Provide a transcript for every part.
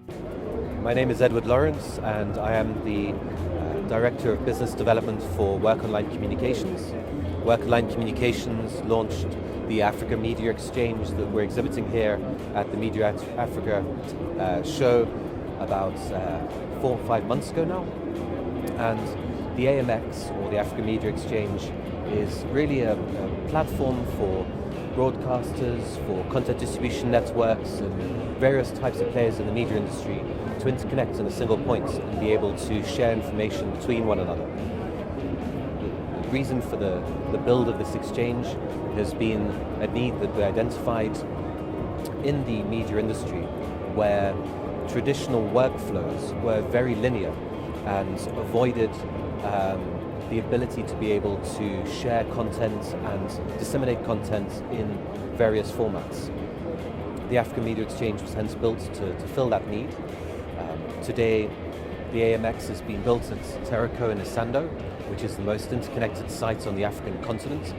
My name is Edward Lawrence and I am the Director of Business Development for Workonline Communications. Workonline Communications launched the Africa Media Exchange that we're exhibiting here at the Mediatech Africa show about 4 or 5 months ago now. And the AMX, or the Africa Media Exchange, is really a platform for broadcasters, for content distribution networks and various types of players in the media industry to interconnect in a single point and be able to share information between one another. The reason for the build of this exchange has been a need that we identified in the media industry where traditional workflows were very linear and avoided the ability to be able to share content and disseminate content in various formats. The Africa Media Exchange was hence built to fill that need. Today, the AMX has been built at Teraco in Isando, which is the most interconnected site on the African continent.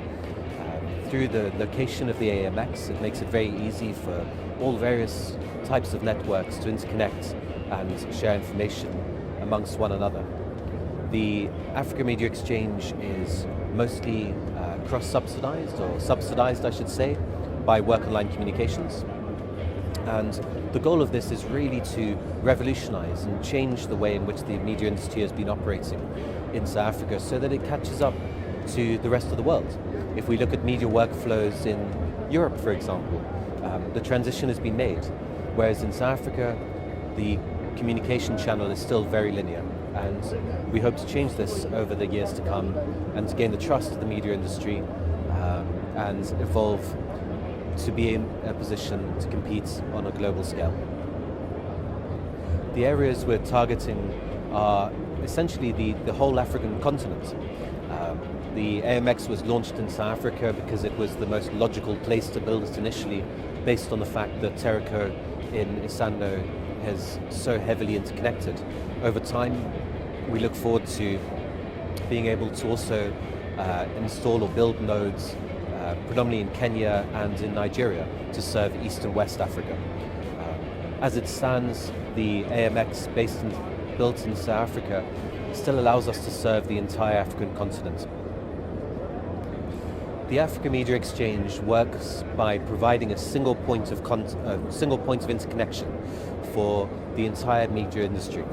Through the location of the AMX, it makes it very easy for all various types of networks to interconnect and share information amongst one another. The Africa Media Exchange is mostly cross-subsidized, or subsidized I should say, by Workonline Communications. And the goal of this is really to revolutionize and change the way in which the media industry has been operating in South Africa so that it catches up to the rest of the world. If we look at media workflows in Europe, for example, the transition has been made, whereas in South Africa, the communication channel is still very linear. And we hope to change this over the years to come and to gain the trust of the media industry and evolve to be in a position to compete on a global scale. The areas we're targeting are essentially the whole African continent. The AMX was launched in South Africa because it was the most logical place to build it initially, based on the fact that Teraco in Isando has so heavily interconnected. Over time, we look forward to being able to also install or build nodes predominantly in Kenya and in Nigeria to serve East and West Africa. As it stands, the AMX built in South Africa still allows us to serve the entire African continent. The Africa Media Exchange works by providing a single point of interconnection for the entire media industry.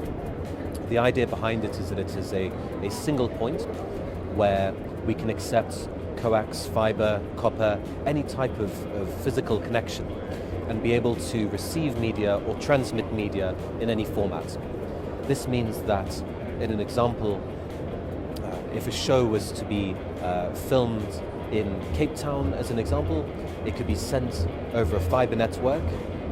The idea behind it is that it is a single point where we can accept coax, fiber, copper, any type of physical connection, and be able to receive media or transmit media in any format. This means that, in an example, if a show was to be filmed in Cape Town, as an example, it could be sent over a fiber network,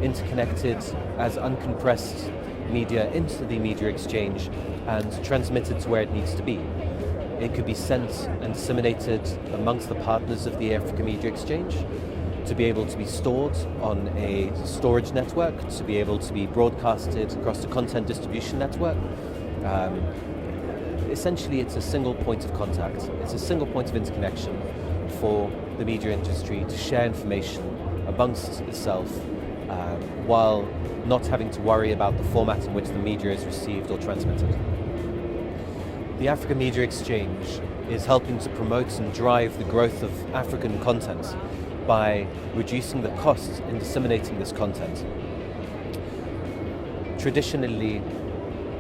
interconnected as uncompressed media into the media exchange and transmitted to where it needs to be. It could be sent and disseminated amongst the partners of the Africa Media Exchange to be able to be stored on a storage network, to be able to be broadcasted across the content distribution network. Essentially, it's a single point of contact. It's a single point of interconnection for the media industry to share information amongst itself while not having to worry about the format in which the media is received or transmitted. The Africa Media Exchange is helping to promote and drive the growth of African content by reducing the costs in disseminating this content. Traditionally,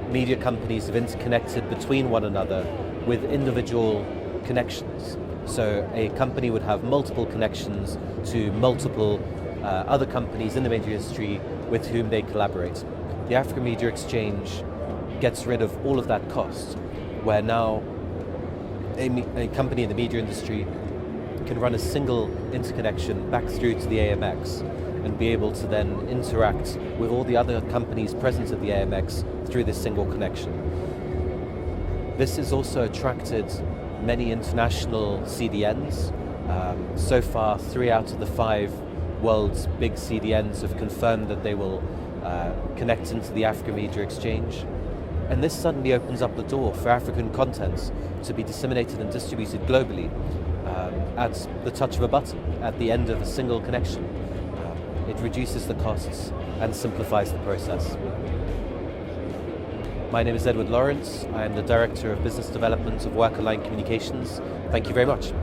media companies have interconnected between one another with individual connections. So a company would have multiple connections to multiple other companies in the media industry with whom they collaborate. The Africa Media Exchange gets rid of all of that cost, where now a company in the media industry can run a single interconnection back through to the AMX and be able to then interact with all the other companies present at the AMX through this single connection. This has also attracted many international CDNs. So far, 3 out of the 5 world's big CDNs have confirmed that they will connect into the Africa Media Exchange. And this suddenly opens up the door for African content to be disseminated and distributed globally at the touch of a button, at the end of a single connection. it reduces the costs and simplifies the process. My name is Edward Lawrence. I am the Director of Business Development of Workonline Communications. Thank you very much.